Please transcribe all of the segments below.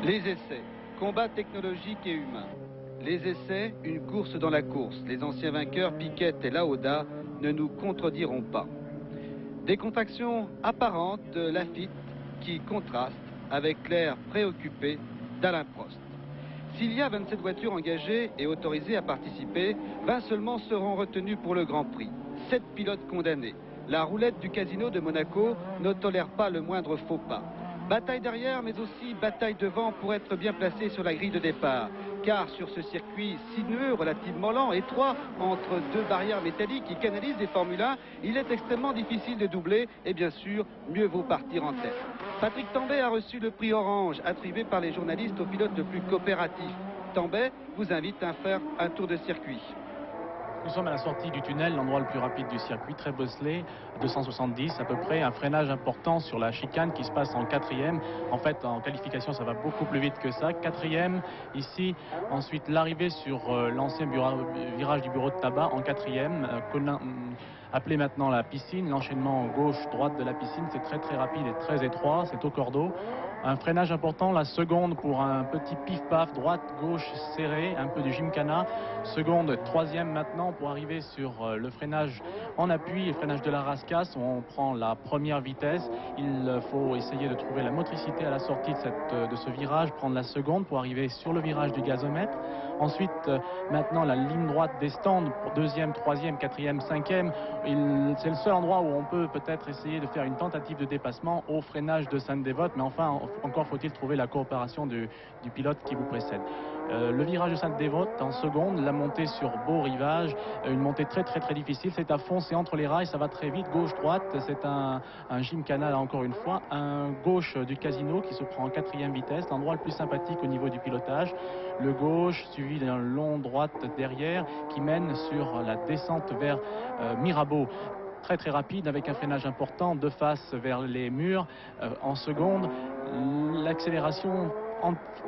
Les essais, combat technologique et humain. Les essais, une course dans la course. Les anciens vainqueurs, Piquet et Lauda, ne nous contrediront pas. Des contractions apparentes de Laffite qui contrastent avec l'air préoccupé d'Alain Prost. S'il y a 27 voitures engagées et autorisées à participer, 20 seulement seront retenues pour le Grand Prix. 7 pilotes condamnés. La roulette du casino de Monaco ne tolère pas le moindre faux pas. Bataille derrière, mais aussi bataille devant pour être bien placé sur la grille de départ. Car sur ce circuit sinueux, relativement lent, étroit, entre deux barrières métalliques qui canalisent des Formule 1, il est extrêmement difficile de doubler et bien sûr, mieux vaut partir en tête. Patrick Tambay a reçu le prix Orange, attribué par les journalistes au pilote le plus coopératif. Tambay vous invite à faire un tour de circuit. Nous sommes à la sortie du tunnel, l'endroit le plus rapide du circuit, très bosselé, 270 à peu près, un freinage important sur la chicane qui se passe en quatrième. En fait, en qualification, ça va beaucoup plus vite que ça. Quatrième, ici, ensuite l'arrivée sur l'ancien virage du bureau de tabac en quatrième, appelé maintenant la piscine, l'enchaînement gauche-droite de la piscine, c'est très rapide et très étroit, c'est au cordeau. Un freinage important, la seconde pour un petit pif-paf, droite-gauche serré, un peu du gymkhana. Seconde, troisième maintenant pour arriver sur le freinage en appui, le freinage de la rascasse où on prend la première vitesse. Il faut essayer de trouver la motricité à la sortie de ce virage, prendre la seconde pour arriver sur le virage du gazomètre. Ensuite, maintenant la ligne droite des stands pour deuxième, troisième, quatrième, cinquième. C'est le seul endroit où on peut peut-être essayer de faire une tentative de dépassement au freinage de Sainte-Dévote, mais enfin, encore faut-il trouver la coopération du pilote qui vous précède. Le virage de Sainte-Dévote en seconde, la montée sur beau rivage, une montée très difficile, c'est à fond, c'est entre les rails, ça va très vite, gauche-droite, c'est un gymkhana là encore une fois, un gauche du casino qui se prend en quatrième vitesse, l'endroit le plus sympathique au niveau du pilotage, le gauche suivi d'un long droite derrière qui mène sur la descente vers Mirabeau. Très rapide avec un freinage important de face vers les murs en seconde, l'accélération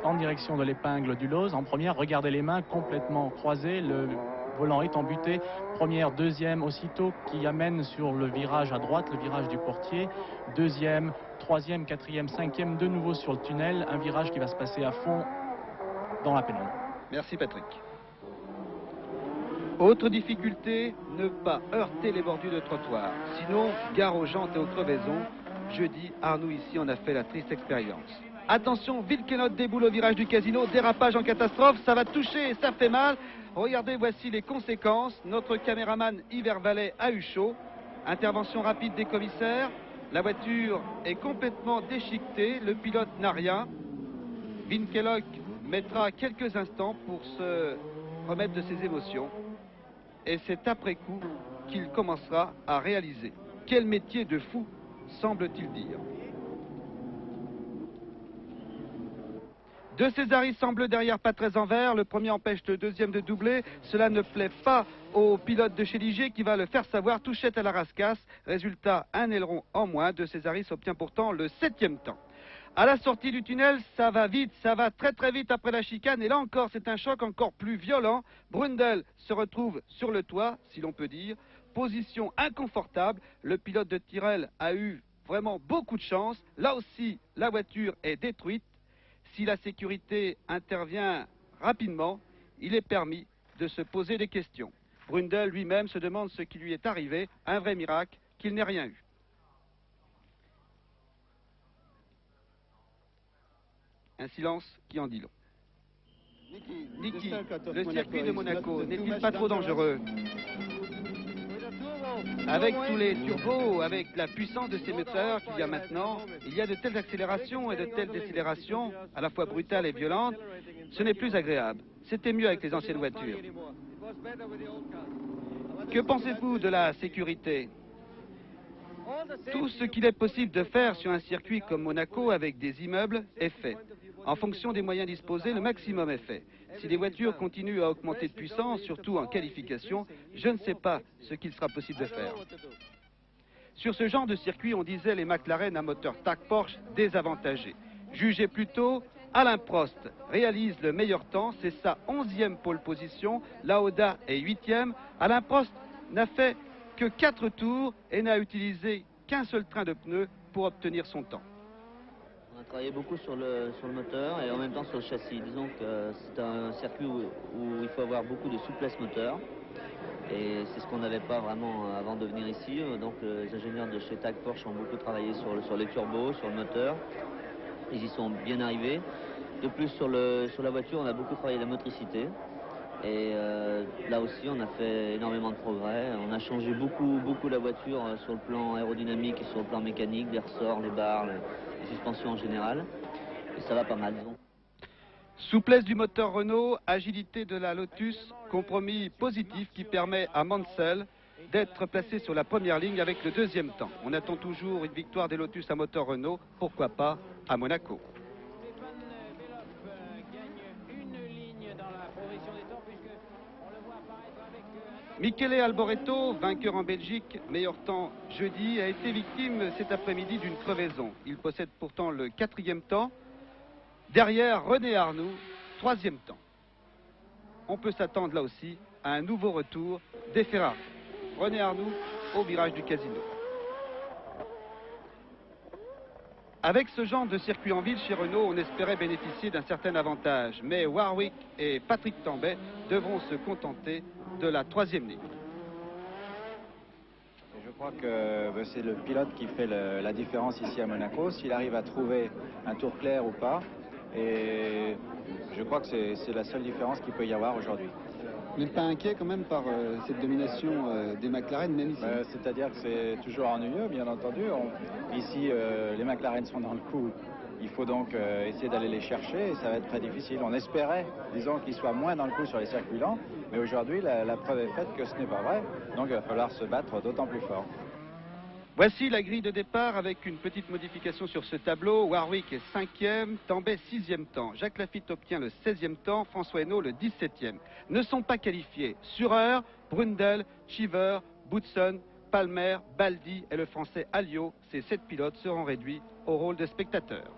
en direction de l'épingle du Loz en première, regardez les mains complètement croisées, le volant est embuté, première, deuxième aussitôt qui amène sur le virage à droite, le virage du portier, deuxième, troisième, quatrième, cinquième, de nouveau sur le tunnel, un virage qui va se passer à fond dans la pénombre. Merci Patrick. Autre difficulté, ne pas heurter les bordures de trottoir. Sinon, gare aux jantes et aux crevaisons. Jeudi, Arnoux ici en a fait la triste expérience. Attention, Vilkenot déboule au virage du casino, dérapage en catastrophe, ça va toucher et ça fait mal. Regardez, voici les conséquences. Notre caméraman Yves Vallet a eu chaud. Intervention rapide des commissaires. La voiture est complètement déchiquetée, le pilote n'a rien. Vinkelhock mettra quelques instants pour se remettre de ses émotions. Et c'est après coup qu'il commencera à réaliser. Quel métier de fou, semble-t-il dire. De Césaris semble derrière pas très en vert. Le premier empêche le deuxième de doubler. Cela ne plaît pas au pilote de chez Ligier qui va le faire savoir. Touchette à la rascasse. Résultat, un aileron en moins. De Césaris obtient pourtant le 7e temps. À la sortie du tunnel, ça va vite, ça va très vite après la chicane. Et là encore, c'est un choc encore plus violent. Brundle se retrouve sur le toit, si l'on peut dire. Position inconfortable. Le pilote de Tyrrell a eu vraiment beaucoup de chance. Là aussi, la voiture est détruite. Si la sécurité intervient rapidement, il est permis de se poser des questions. Brundle lui-même se demande ce qui lui est arrivé. Un vrai miracle qu'il n'ait rien eu. Un silence qui en dit long. Niki, le circuit de Monaco n'est-il pas trop dangereux? Avec tous les turbos, avec la puissance de ces moteurs qu'il y a maintenant, il y a de telles accélérations et de telles décélérations, à la fois brutales et violentes, ce n'est plus agréable. C'était mieux avec les anciennes voitures. Que pensez-vous de la sécurité? Tout ce qu'il est possible de faire sur un circuit comme Monaco avec des immeubles est fait. En fonction des moyens disposés, le maximum est fait. Si les voitures continuent à augmenter de puissance, surtout en qualification, je ne sais pas ce qu'il sera possible de faire. Sur ce genre de circuit, on disait les McLaren à moteur TAC Porsche désavantagés. Jugez plutôt, Alain Prost réalise le meilleur temps, c'est sa 11e pole position, Lauda est 8e. Alain Prost n'a fait que 4 tours et n'a utilisé qu'un seul train de pneus pour obtenir son temps. On a travaillé beaucoup sur le moteur et en même temps sur le châssis. Disons que c'est un circuit où il faut avoir beaucoup de souplesse moteur. Et c'est ce qu'on n'avait pas vraiment avant de venir ici. Donc les ingénieurs de chez TAG Porsche ont beaucoup travaillé sur les turbos, sur le moteur. Ils y sont bien arrivés. De plus, sur la voiture, on a beaucoup travaillé la motricité. Et là aussi, on a fait énormément de progrès. On a changé beaucoup la voiture sur le plan aérodynamique et sur le plan mécanique, les ressorts, les barres, les suspensions en général. Et ça va pas mal, disons. Souplesse du moteur Renault, agilité de la Lotus, compromis positif qui permet à Mansell d'être placé sur la première ligne avec le deuxième temps. On attend toujours une victoire des Lotus à moteur Renault, pourquoi pas à Monaco. Michele Alboreto, vainqueur en Belgique, meilleur temps jeudi, a été victime cet après-midi d'une crevaison. Il possède pourtant le 4e temps. Derrière, René Arnoux, 3e temps. On peut s'attendre là aussi à un nouveau retour des Ferrari. René Arnoux au virage du Casino. Avec ce genre de circuit en ville chez Renault, on espérait bénéficier d'un certain avantage. Mais Warwick et Patrick Tambay devront se contenter de la 3e ligne. Je crois que c'est le pilote qui fait la différence ici à Monaco, s'il arrive à trouver un tour clair ou pas. Et je crois que c'est la seule différence qu'il peut y avoir aujourd'hui. Vous n'êtes pas inquiet quand même par cette domination des McLaren, même ici? C'est-à-dire que c'est toujours ennuyeux, bien entendu. Ici, les McLaren sont dans le coup. Il faut donc essayer d'aller les chercher et ça va être très difficile. On espérait, disons, qu'ils soient moins dans le coup sur les circuits lents, mais aujourd'hui, la preuve est faite que ce n'est pas vrai. Donc il va falloir se battre d'autant plus fort. Voici la grille de départ avec une petite modification sur ce tableau. Warwick est 5e, Tambay 6e temps. Jacques Laffite obtient le 16e temps, François Hinault le 17e. Ne sont pas qualifiés Surer, Brundle, Cheever, Boutson, Palmer, Baldi et le français Alliot. Ces 7 pilotes seront réduits au rôle de spectateurs.